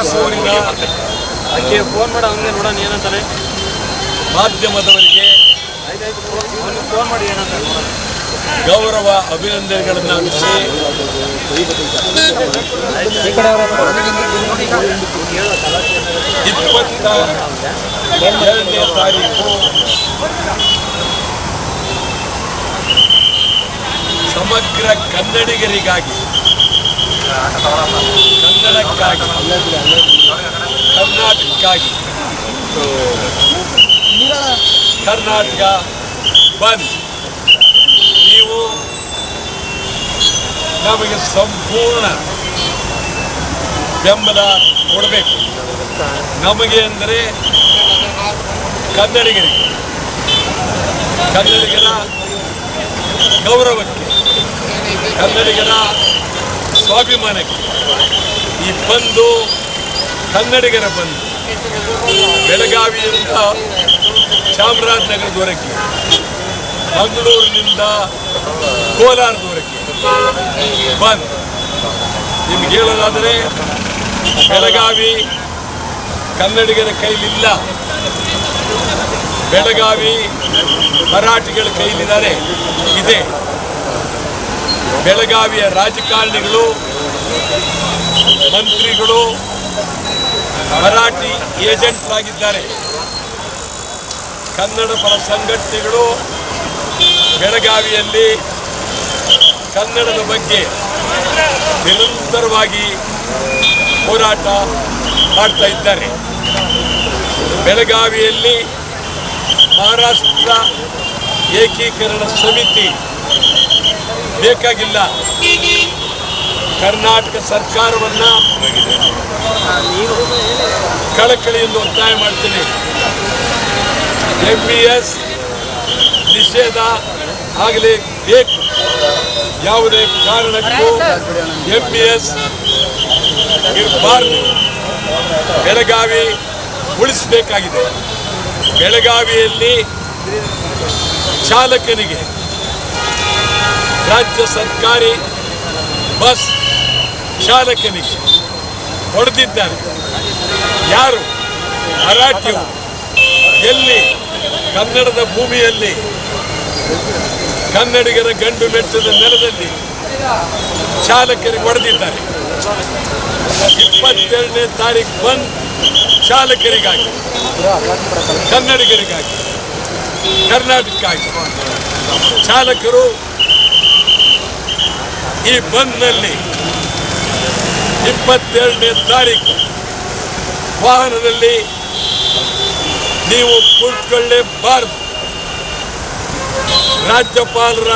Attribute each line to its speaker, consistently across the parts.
Speaker 1: Phone ಮಾಡ ಹಂಗೆ ನೋಡೋಣ ಏನಂತಾರೆ
Speaker 2: ಮಾಧ್ಯಮದವರಿಗೆ
Speaker 1: ಫೋನ್ ಮಾಡಿ ಏನಂತಾರೆ
Speaker 2: ಗೌರವ ಅಭಿನಂದನೆಗಳನ್ನು ಅರ್ಪಿಸಿ ಎರಡನೇ ತಾರೀಕು ಸಮಗ್ರ ಕನ್ನಡಿಗರಿಗಾಗಿ ಕನ್ನಡಕ್ಕಾಗಿ ಕರ್ನಾಟಕಕ್ಕಾಗಿ ಕರ್ನಾಟಕ ಬಂದ್ ನೀವು ನಮಗೆ ಸಂಪೂರ್ಣ ಬೆಂಬಲ ಕೊಡಬೇಕು. ನಮಗೆ ಅಂದರೆ ಕನ್ನಡಿಗರಿಗೆ, ಕನ್ನಡಿಗರ ಗೌರವಕ್ಕೆ, ಕನ್ನಡಿಗರ ಸ್ವಾಭಿಮಾನಕ್ಕೆ ಈ ಬಂದು ಕನ್ನಡಿಗರ ಬಂದು ಬೆಳಗಾವಿಯಿಂದ ಚಾಮರಾಜನಗರದವರೆಗೆ, ಮಂಗಳೂರಿನಿಂದ ಕೋಲಾರದವರೆಗೆ ಬಂದ್. ನಿಮ್ಗೆ ಹೇಳೋದಾದರೆ ಬೆಳಗಾವಿ ಕನ್ನಡಿಗರ ಕೈಲಿಲ್ಲ, ಬೆಳಗಾವಿ ಮರಾಠಿಗಳ ಕೈಲಿದ್ದಾರೆ. ಇದೆ ಬೆಳಗಾವಿಯ ರಾಜಕಾರಣಿಗಳು, ಮಂತ್ರಿಗಳು ಮರಾಠಿ ಏಜೆಂಟ್ರಾಗಿದ್ದಾರೆ. ಕನ್ನಡ ಪರ ಸಂಘಟನೆಗಳು ಬೆಳಗಾವಿಯಲ್ಲಿ ಕನ್ನಡದ ಬಗ್ಗೆ ನಿರಂತರವಾಗಿ ಹೋರಾಟ ಮಾಡ್ತಾ ಇದ್ದಾರೆ. ಬೆಳಗಾವಿಯಲ್ಲಿ ಮಹಾರಾಷ್ಟ್ರ ಏಕೀಕರಣ ಸಮಿತಿ ಬೇಕಾಗಿಲ್ಲ. ಕರ್ನಾಟಕ ಸರ್ಕಾರವನ್ನು ಕಳಕಳಿಯಿಂದ ಒತ್ತಾಯ ಮಾಡ್ತೀನಿ. MBS ನಿಷೇಧ ಆಗಲೇಬೇಕು. ಯಾವುದೇ ಕಾರಣಕ್ಕೂ MBS ಇರಬಾರ್ದು. ಬೆಳಗಾವಿ ಉಳಿಸಬೇಕಾಗಿದೆ. ಬೆಳಗಾವಿಯಲ್ಲಿ ಚಾಲಕನಿಗೆ ರಾಜ್ಯ ಸರ್ಕಾರಿ ಬಸ್ ಚಾಲಕನಿಗೆ ಹೊಡೆದಿದ್ದಾರೆ. ಯಾರು? ಮರಾಠಿಯು. ಎಲ್ಲಿ? ಕನ್ನಡದ ಭೂಮಿಯಲ್ಲಿ, ಕನ್ನಡಿಗರ ಗಂಡು ಮೆಟ್ಟದ ನೆಲದಲ್ಲಿ ಚಾಲಕರಿಗೆ ಹೊಡೆದಿದ್ದಾರೆ. 22ನೇ ತಾರೀಕು ಬಂದ್ ಚಾಲಕರಿಗಾಗಿ, ಕನ್ನಡಿಗರಿಗಾಗಿ, ಕರ್ನಾಟಕಕ್ಕಾಗಿ. ಚಾಲಕರು ಈ ಬಂದ್ನಲ್ಲಿ 22ನೇ ತಾರೀಕು ವಾಹನದಲ್ಲಿ ನೀವು ಕುಳಿತುಕೊಳ್ಳಲೇಬಾರದು. ರಾಜ್ಯಪಾಲರ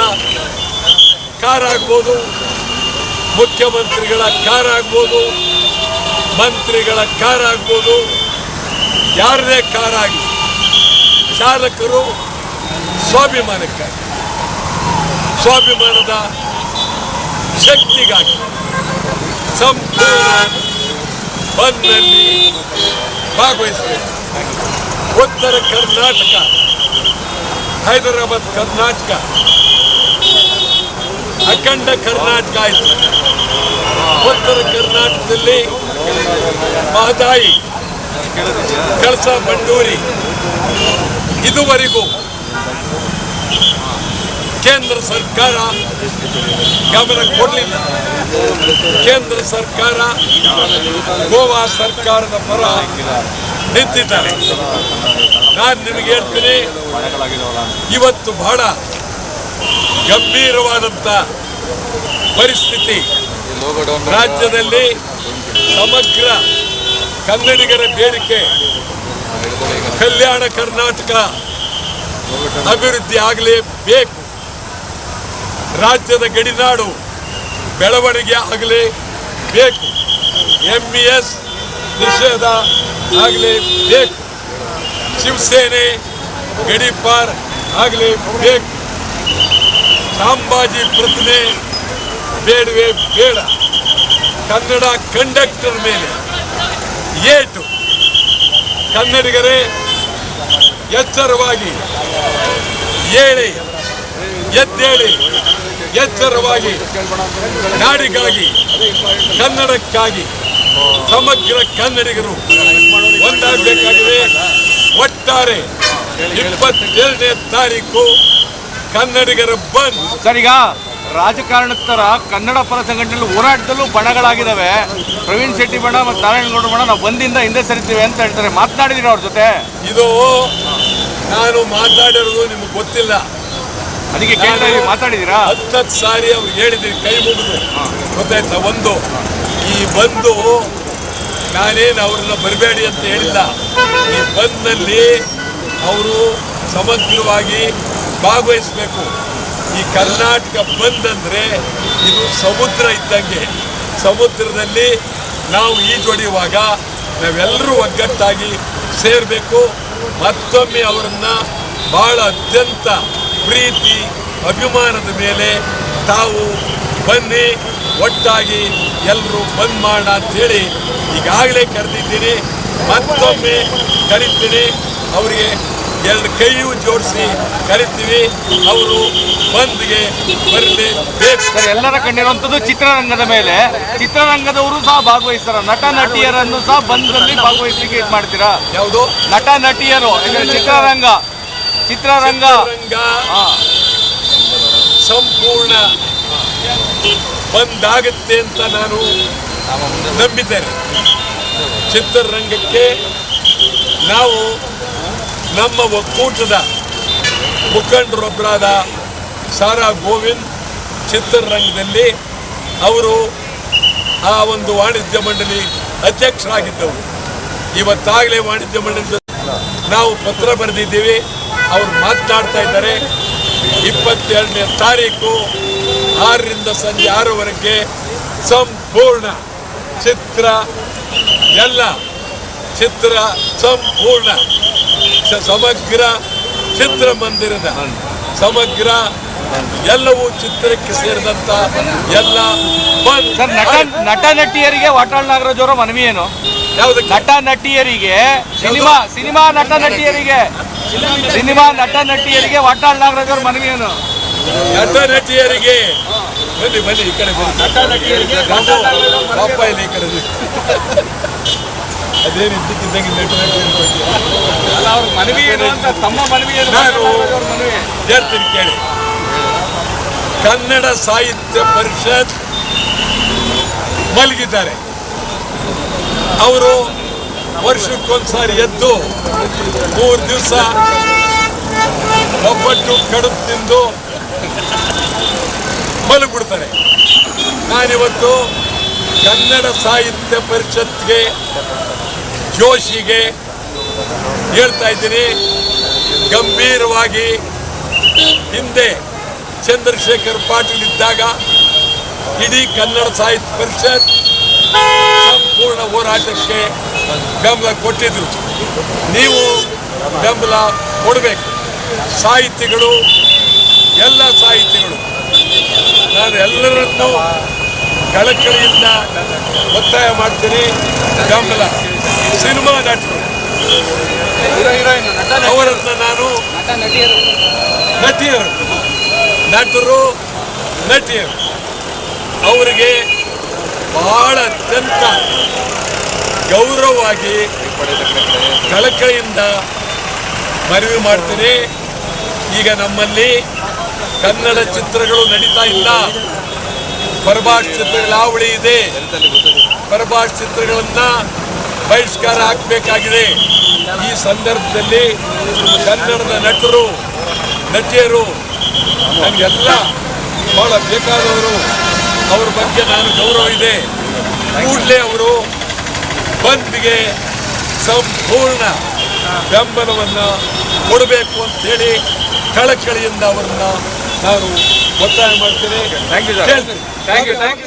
Speaker 2: ಕಾರ್ ಆಗ್ಬೋದು, ಮುಖ್ಯಮಂತ್ರಿಗಳ ಕಾರ್ ಆಗ್ಬೋದು, ಮಂತ್ರಿಗಳ ಕಾರ್ ಆಗ್ಬೋದು, ಯಾರದೇ ಕಾರ್ ಆಗಲಿ, ಚಾಲಕರು ಸ್ವಾಭಿಮಾನಕ್ಕಾಗಿ, ಸ್ವಾಭಿಮಾನದ ಶಕ್ತಿಗಾಗಿ ಸಂಪೂರ್ಣ ಬಂದ್ನಲ್ಲಿ ಭಾಗವಹಿಸಬೇಕು. ಉತ್ತರ ಕರ್ನಾಟಕ, ಹೈದರಾಬಾದ್ ಕರ್ನಾಟಕ, ಅಖಂಡ ಕರ್ನಾಟಕ ಆಯಿತು. ಉತ್ತರ ಕರ್ನಾಟಕದಲ್ಲಿ ಮಹದಾಯಿ, ಕಳಸಾ ಬಂಡೂರಿ ಇದುವರೆಗೂ ಕೇಂದ್ರ ಸರ್ಕಾರ ಗಮನ ಕೊಡಲಿಲ್ಲ. ಕೇಂದ್ರ ಸರ್ಕಾರ ಗೋವಾ ಸರ್ಕಾರದ ಪರ ನಿಂತಿದ್ದಾರೆ. ನಾನು ನಿಮಗೆ ಹೇಳ್ತೀನಿ, ಇವತ್ತು ಬಹಳ ಗಂಭೀರವಾದಂಥ ಪರಿಸ್ಥಿತಿ ರಾಜ್ಯದಲ್ಲಿ. ಸಮಗ್ರ ಕನ್ನಡಿಗರ ಬೇಡಿಕೆ ಕಲ್ಯಾಣ ಕರ್ನಾಟಕ ಅಭಿವೃದ್ಧಿ ಆಗಲೇಬೇಕು. ರಾಜ್ಯದ ಗಡಿನಾಡು ಬೆಳವಣಿಗೆ ಆಗಲೇಬೇಕು. MBS ನಿಷೇಧ ಆಗಲೇಬೇಕು. ಶಿವಸೇನೆ ಗಡಿಪಾರ್ ಆಗಲೇಬೇಕು. ಸಂಭಾಜಿ ಪ್ರತಿಮೆ ಬೇಡವೇ ಬೇಡ. ಕನ್ನಡ ಕಂಡಕ್ಟರ್ ಮೇಲೆ ಏಟು. ಕನ್ನಡಿಗರೇ ಎಚ್ಚರವಾಗಿ ಹೇಳಿ, ಎದ್ದೇಳಿ, ಎಚ್ಚರವಾಗಿ ನಾಡಿಗಾಗಿ, ಕನ್ನಡಕ್ಕಾಗಿ ಸಮಗ್ರ ಕನ್ನಡಿಗರು ಒಂದಾಗಬೇಕಾಗಿದೆ. ಒಟ್ಟಾರೆ 22ನೇ ತಾರೀಕು ಕನ್ನಡಿಗರ ಬಂದ್.
Speaker 3: ಸರ್, ಈಗ ರಾಜಕಾರಣಸ್ಥರ ಕನ್ನಡ ಪರ ಸಂಘಟನೆಗಳು ಹೋರಾಟದಲ್ಲೂ ಬಣಗಳಾಗಿದ್ದಾವೆ. ಪ್ರವೀಣ್ ಶೆಟ್ಟಿ ಬಣ ಮತ್ತು ನಾರಾಯಣಗೌಡ ಬಣ ನಾವು ಬಂದಿಂದ ಹಿಂದೆ ಸರಿತೀವಿ ಅಂತ ಹೇಳ್ತಾರೆ. ಮಾತನಾಡಿದೀರ ಅವ್ರ ಜೊತೆ?
Speaker 2: ಇದು ನಾನು ಮಾತಾಡಿರೋದು ನಿಮ್ಗೆ ಗೊತ್ತಿಲ್ಲ.
Speaker 3: ಅದಕ್ಕೆ ಕೇಳ್ತಾ ಇದೀವಿ, ಮಾತಾಡಿದೀರಾ?
Speaker 2: 10 ಸಾರಿ ಅವ್ರು ಹೇಳಿದ್ದೀನಿ, ಕೈ ಮುಗಿದು. ಗೊತ್ತಾಯ್ತಾ? ಒಂದು ಈ ಬಂದು ನಾನೇನು ಅವ್ರನ್ನ ಬರಬೇಡಿ ಅಂತ ಹೇಳಿಲ್ಲ. ಈ ಬಂದ್ನಲ್ಲಿ ಅವರು ಸಮಗ್ರವಾಗಿ ಭಾಗವಹಿಸಬೇಕು. ಈ ಕರ್ನಾಟಕ ಬಂದ್ ಅಂದರೆ ಇದು ಸಮುದ್ರ ಇದ್ದಂಗೆ. ಸಮುದ್ರದಲ್ಲಿ ನಾವು ಈಜೊಡೆಯುವಾಗ ನಾವೆಲ್ಲರೂ ಒಗ್ಗಟ್ಟಾಗಿ ಸೇರಬೇಕು. ಮತ್ತೊಮ್ಮೆ ಅವರನ್ನು ಭಾಳ ಅತ್ಯಂತ ಪ್ರೀತಿ ಅಭಿಮಾನದ ಮೇಲೆ ತಾವು ಬನ್ನಿ, ಒಟ್ಟಾಗಿ ಎಲ್ಲರೂ ಬಂದ್ ಮಾಡೋಣ ಅಂಥೇಳಿ ಈಗಾಗಲೇ ಕರೆದಿದ್ದೀನಿ. ಮತ್ತೊಮ್ಮೆ ಕರಿತೀನಿ. ಅವರಿಗೆ 2 ಕೈಯೂ ಜೋಡಿಸಿ ಕರಿತೀವಿ. ಅವರು ಬಂದ್ಗೆ ಬರಲೇಬೇಕು.
Speaker 3: ಸರ್, ಎಲ್ಲರ ಕಂಡಿರುವಂಥದ್ದು ಚಿತ್ರರಂಗದ ಮೇಲೆ. ಚಿತ್ರರಂಗದವರು ಸಹ ಭಾಗವಹಿಸ್ತಾರ. ನಟ ನಟಿಯರನ್ನು ಸಹ ಬಂದ್ರಲ್ಲಿ ಭಾಗವಹಿಸಲಿಕ್ಕೆ ಇದು ಮಾಡ್ತೀರಾ?
Speaker 2: ಯಾವುದು?
Speaker 3: ನಟ ನಟಿಯರು ಚಿತ್ರರಂಗ
Speaker 2: ಸಂಪೂರ್ಣ ಬಂದಾಗುತ್ತೆ ಅಂತ ನಾನು ನಂಬಿದ್ದೇನೆ. ಚಿತ್ರರಂಗಕ್ಕೆ ನಾವು ನಮ್ಮ ಒಕ್ಕೂಟದ ಮುಖಂಡರೊಬ್ಬರಾದ ಸಾರಾ ಗೋವಿಂದ್ ಚಿತ್ರರಂಗದಲ್ಲಿ ಅವರು ಆ ಒಂದು ವಾಣಿಜ್ಯ ಮಂಡಳಿ ಅಧ್ಯಕ್ಷರಾಗಿದ್ದವರು. ಇವತ್ತಾಗಲೇ ವಾಣಿಜ್ಯ ಮಂಡಳಿ ನಾವು ಪತ್ರ ಬರೆದಿದ್ದೀವಿ. ಅವರು ಮಾತನಾಡ್ತಾ ಇದ್ದಾರೆ. 22ನೇ ತಾರೀಕು 6ರಿಂದ ಸಂಜೆ 6ವರೆಗೆ ಸಂಪೂರ್ಣ ಚಿತ್ರ ಸಂಪೂರ್ಣ ಸಮಗ್ರ ಚಿತ್ರಮಂದಿರದ ಸಮಗ್ರ ಎಲ್ಲವೂ ಚಿತ್ರಕ್ಕೆ ಸೇರಿದಂತ ಎಲ್ಲ ಬಂದ್.
Speaker 3: ಸರ್, ನಟ ನಟಿಯರಿಗೆ ವಾಟಾಳ್ ನಾಗರಾಜ್ ಅವರ ಮನವಿ ಏನು?
Speaker 2: ಯಾವುದಕ್ಕೆ?
Speaker 3: ನಟ ನಟಿಯರಿಗೆ ಸಿನಿಮಾ ನಟ ನಟಿಯರಿಗೆ ವಾಟಾಳ್ ನಾಗರಾಜ್ ಅವರ ಮನವಿ ಏನು?
Speaker 2: ನಟ ನಟಿಯರಿಗೆ ಬನ್ನಿ ಈ ಕಡೆ ಪಾಪ ಇಲ್ಲ ಈ ಕಡೆ. ಅದೇನು ಇದ್ದಕ್ಕಿದ್ದಂಗೆ ನಟ ನಟಿಯರ
Speaker 3: ಅವ್ರ ಮನವಿ ಏನು ಅಂತ, ತಮ್ಮ ಮನವಿ ಏನು?
Speaker 2: ನಾನು ಹೇಳ್ತೀನಿ ಕೇಳಿ. ಕನ್ನಡ ಸಾಹಿತ್ಯ ಪರಿಷತ್ ಮಲಗಿದ್ದಾರೆ. ಅವರು ವರ್ಷಕ್ಕೊಂದ್ಸಾರಿ ಎದ್ದು 3 ದಿವಸ ಒಬ್ಬಟ್ಟು ಕಡುಬು ತಿಂದು ಮಲಗಿಬಿಡ್ತಾರೆ. ನಾನಿವತ್ತು ಕನ್ನಡ ಸಾಹಿತ್ಯ ಪರಿಷತ್ಗೆ ಜೋಶಿಗೆ ಹೇಳ್ತಾ ಇದ್ದೀನಿ, ಗಂಭೀರವಾಗಿ ಹಿಂದೆ ಚಂದ್ರಶೇಖರ್ ಪಾಟೀಲ್ ಇದ್ದಾಗ ಇಡೀ ಕನ್ನಡ ಸಾಹಿತ್ಯ ಪರಿಷತ್ ಸಂಪೂರ್ಣ ಹೋರಾಟಕ್ಕೆ ಬೆಂಬಲ ಕೊಟ್ಟಿದ್ರು. ನೀವು ಬೆಂಬಲ ಕೊಡಬೇಕು. ಸಾಹಿತಿಗಳು, ಎಲ್ಲ ಸಾಹಿತಿಗಳು, ನಾನು ಎಲ್ಲರನ್ನೂ ಕಳಕಳಿಯಿಂದ ಒತ್ತಾಯ ಮಾಡ್ತೀನಿ ಬೆಂಬಲ. ಸಿನಿಮಾ ನಟರು ಅವರನ್ನು ನಾನು ನಟರು ನಟಿಯರು ಅವರಿಗೆ ಬಹಳ ಅತ್ಯಂತ ಗೌರವವಾಗಿ ಕಳಕಳಿಯಿಂದ ಮನವಿ ಮಾಡ್ತೀನಿ. ಈಗ ನಮ್ಮಲ್ಲಿ ಕನ್ನಡ ಚಿತ್ರಗಳು ನಡೀತಾ ಇಲ್ಲ. ಪರಭಾಷೆ ಚಿತ್ರಗಳ ಹಾವಳಿ ಇದೆ. ಪರಭಾಷೆ ಚಿತ್ರಗಳನ್ನ ಬಹಿಷ್ಕಾರ ಹಾಕಬೇಕಾಗಿದೆ. ಈ ಸಂದರ್ಭದಲ್ಲಿ ಕನ್ನಡದ ನಟರು ನಟಿಯರು ನನಗೆಲ್ಲ ಬಹಳ ಬೇಕಾದವರು. ಅವ್ರ ಬಗ್ಗೆ ನಾನು ಗೌರವ ಇದೆ. ಕೂಡಲೇ ಅವರು ಬಂದ್ಗೆ ಸಂಪೂರ್ಣ ಬೆಂಬಲವನ್ನು ಕೊಡಬೇಕು ಅಂತೇಳಿ ಕಳಕಳಿಯಿಂದ ಅವರನ್ನ ನಾನು ಒತ್ತಾಯ ಮಾಡ್ತೇನೆ.
Speaker 3: Thank you.